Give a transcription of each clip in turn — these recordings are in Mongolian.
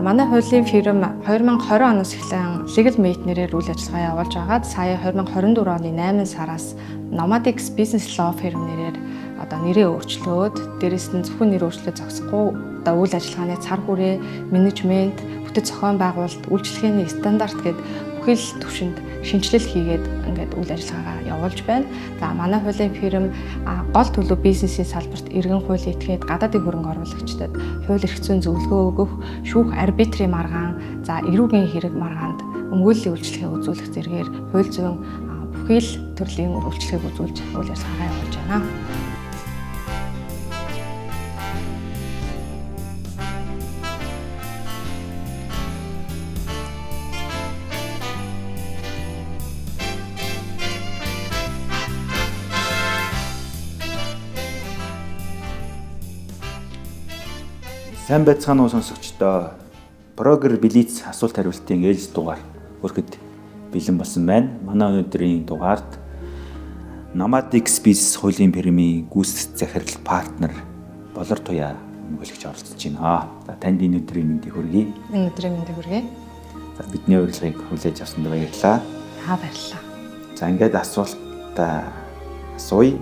манай хуулийн фирм 2020 оноос эхлэн Legal Mate нэрээр үйл ажиллагаа явуулж байгаад сая 2024 оны 8 сараас Nomadix Business Law Firm нэрээр одоо нэрээ өөрчлөөд дээрээс нь зөвхөн нэр өөрчлөлт зогсохгүй одоо үйл ажиллагааны цар хүрээ, менежмент, бүтэц зохион байгуулалт, үйлчлэгээний стандарт гээд бүхэл түвшинд шинжилэл хийгээд ингээд үйл ажиллагаагаа явуулж байна. За манай хуулийн фирм гол төлөв бизнесийн салбарт иргэн хууль этгээд гадаадын хөрөнгө оруулагчдад хууль эрх зүйн зөвлөгөө өгөх, шүүх арбитрийн маргаан, за эрүүгийн хэрэг маргаанд өмгөөллийн үйлчлэгээ үзүүлэх зэргээр хууль зүйн бүхэл төрлийн үйлчлэгээг үзүүлж үйл ажиллагаагаа явуулж байна. Сайн байцгаана уу сонсогчдоо. Прогер Блиц асуулт хариултын ээлж дугаар хүрэхэд бэлэн болсон байна. Манай өнөөдрийн дугаард Nomadix Business хуулийн фирмийн гүйцэтгэх захирал партнер Болор Туяа өмгөөлөгч оролцож байна. За танд энэ өдрийн мэндийг хүргэе. Энэ өдрийн мэндийг хүргэе. За бидний урилгыг хүлээж авсанд баярлалаа. Баярлалаа. За ингээд асуултаа асууя.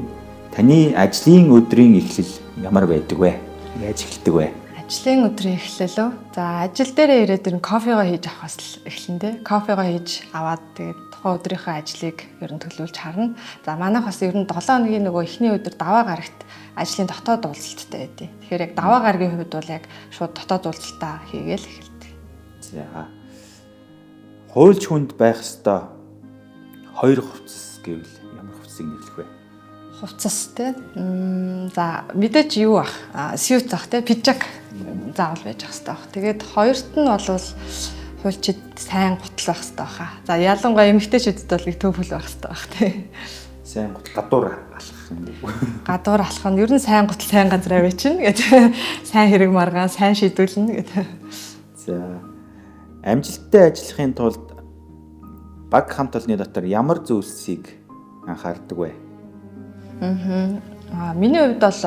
Таны ажлын өдрийн эхлэл ямар байдаг вэ? Яаж эхэлдэг вэ? Ажлын өдрийн эхлэл үү? За ажил дээрээ ирээд ирэн кофегоо хийж авахаас л эхлэнэ. Кофегоо хийж аваад тэгээд тухайн өдрийнхөө ажлыг ер нь төлөвлөж харна. За манайх бас ер нь 7 хоногийн нөгөө эхний өдөр даваа гарагт ажлын дотоод уулзалттай байдیں۔ Тэгэхээр яг даваа гарагийн хувьд бол яг шууд дотоод уулзалтаа хийгээл эхэлдэг. За. Хуульч хүнд байх ёстой 2 хувцас гэвэл ямар хувцсыг нэрлэх вэ? Хувцас те. За мэдээч юу ах? Сьют ах те, пижак заавал байж ах хэрэгтэй баг. Тэгээд хоёрт нь бол хуульчид сайн гутал байх хэрэгтэй баха. За ялангуяа эмэгтэйчүүдэд бол нэг төвхөл байх хэрэгтэй баг те. Сайн гутал гадуур алхах юм уу? Гадуур алхах нь ер нь сайн гутал сайн газар авчина гэж сайн хэрэг маргаан сайн шийдүүлнэ гэдэг. За амжилттай ажиллахын тулд баг хамт олонны дотор ямар зүйлсийг анхаардаг вэ? Миний хувьд бол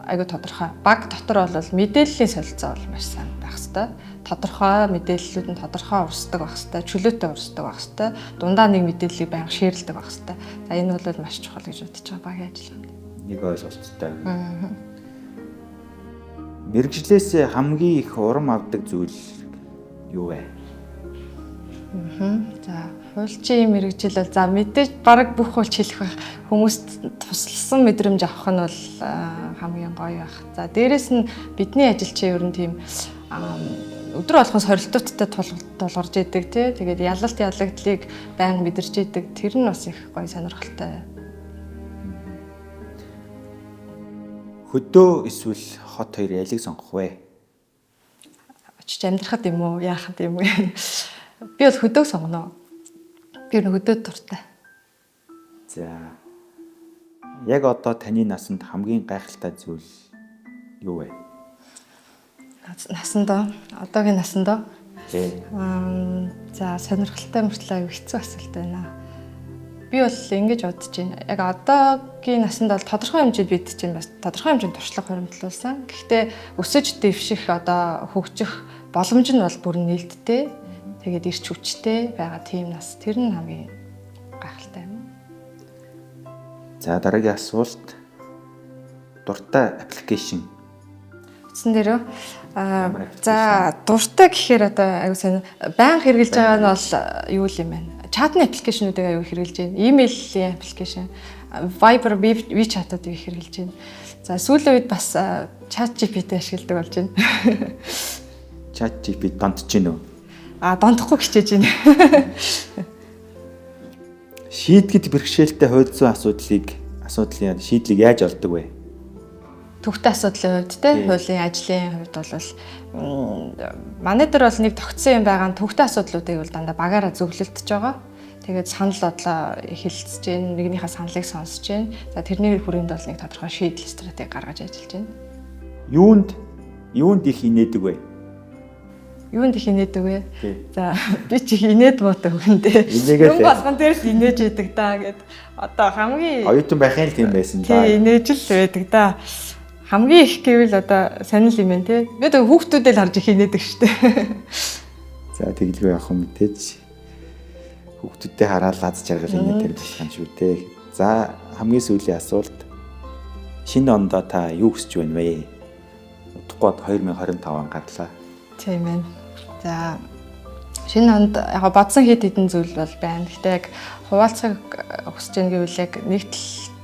айгүй тодорхой. Баг дотор бол мэдээллийн солилцоо бол маш сайн байх хэрэгтэй. Тодорхой мэдээллүүд нь тодорхой урсдаг байх хэрэгтэй, чөлөөтэй урсдаг байх хэрэгтэй. Дундаа нэг мэдээллийг байнга шеэрлдэг байх хэрэгтэй. За энэ бол маш чухал гэж бодож байгаа багийн ажиллагаанд. Нэг ойлголттой. Мэргэжлээс хамгийн их урам авдаг зүйл юу вэ? За хуульчийн мэргэжил бол за мэдээж бараг бүх хуульч хэлэх байх хүмүүст тусласан мэдрэмж авах нь бол хамгийн гоё байх. За дээрэс нь бидний ажил чинь ер нь тийм өдөр болгон сорилтуудтай тулгарч идэг тий. Тэгээд ялалт ялагдлыг байнга мэдэрч идэг. Тэр нь бас их гоё сонирхолтой. Хөдөө эсвэл хот хоёр ялыг сонгох вэ? Очиж амьдрахад юм уу, яахад юм бэ? Би бол хөдөөг сонгоно. Би хөдөөд дуртай. За. Яг одоо таны насанд хамгийн гайхалтай зүйл юу вэ? Насанд одоогийн насанд Тий. За сонирхолтой мөртлөө аюу хэцүү асуулт байна. Би бол ингэж бодож байна. Яг одоогийн насанд бол тодорхой хэмжээнд бид чинь бас тодорхой хэмжээнд туршлага хуримтлуулсан. Гэхдээ өсөж дэвших одоо хөгжих боломж нь бол бүр нээлттэй. Тэгээд ирч хүчтэй байгаа тийм нас. Тэр нь хамгийн гайхалтай юм. За дараагийн асуулт. Дуртай аппликейшн. Утсан дээр за дуртай гэхээр одоо аюу сайн байнга хэрэгжилж байгаа нь бол юу юм бэ? Чатны аппликейшнуудыг аюу хэрэгжилж байна. Имэйлийн аппликейшн, Viber, WeChat-уудыг хэрэгжилж байна. За сүүлийн үед бас ChatGPT ашигладаг болж байна. ChatGPT донтож байна уу? Донтохгүй хичээж байна. Шийдгэд бэрхшээлтэй хууль зүйн асуудлын шийдлийг яаж олдог вэ? Төвхтэй асуудлын хувьд те хуулийн ажлын хувьд бол манай дээр бол нэг тогтсон юм байгаа нь төвхтэй асуудлуудыг бол дандаа багаараа зөвлөлдөж байгаа. Тэгээд санал бодлоо хэлэлцэж гин, нэгнийхээ саналыг сонсож гин. За тэрний хүрээнд бол нэг тодорхой шийдэл стратеги гаргаж ажиллаж байна. Юунд их инээдэг вэ? Юунд их инээдэг вэ? За би чи инээд муутай хүнтэй. Юм болгон дээр л инээж идэг да гэд. Одоо хамгийн оюутан байхын л тийм байсан да. Тий, инээж л байдаг да. хамгийн их гэвэл одоо сонир юм байна тий. Би одоо хүүхдүүдээ л харж их инээдэг шүү дээ. За тэгэлгүй явах юм мэдээж. Хүүхдүүдээ хараад лаз жаргал инээдэг болох юм шүү дээ. За хамгийн сүүлийн асуулт. Шинэ ондоо та юу хүсэж байна вэ? Удахгүй 2025 он гарлаа. Тийм ээ. За шинэ онд яг бодсон хэд хэдэн зүйл бол байна. Гэтэ яг хуваалцахыг хүсэж байгаа гэвэл яг нэг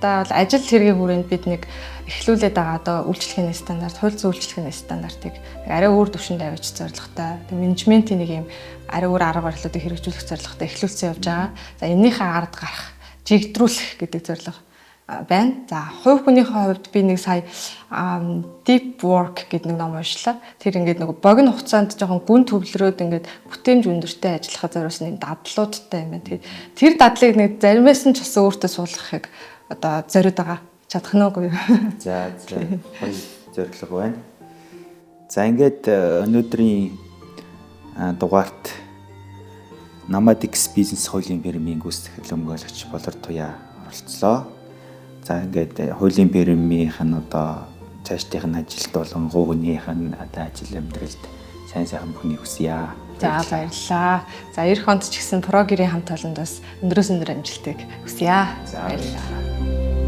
талдаа бол ажил хэргийн хүрээнд бид нэг эхлүүлээд байгаа одоо үйлчлэгээний стандарт, хууль зүйн үйлчлэгээний стандартыг арай өөр түвшинд авч зорилготой. Тэгээ менежментийн нэг юм арай өөр арга барилуудыг хэрэгжүүлэх зорилготой эхлүүлсэн явж байгаа. За энэнийхээ ард гарах, жигдрүүлэх гэдэг зорилго байна. За хувь хүнийхээ хувьд би нэг сая deep work гэдэг нэг ном уншлаа. Тэр ингээд нэг богино хугацаанд жоохон гүн төвлөрөөд ингээд бүтээмж өндөртэй ажиллахад зориулсан нэг дадлуудтай юм байна. Тэр дадлыг нэг заримаас нь ч бас өөртөө суулгахыг одоо зориуд байгаа. Чадах нь үгүй. За гоё зорилго байна. За ингээд өнөөдрийн дугаарт Nomadix бизнес хуулийн фирмийн гүйцэтгэл өмгөөлөгч Болор Туяа оролцлоо. За ингээд хуулийн фирмийнх нь одоо цаашдынх нь ажилд болон гуйнийх нь одоо ажил амьдралд сайн сайхан бүхний хүсье. За баярлалаа. За эх онд ч гэсэн прогрийн хамт олондоос өндрөөс өндөр амжилтыг хүсье. За баярлалаа.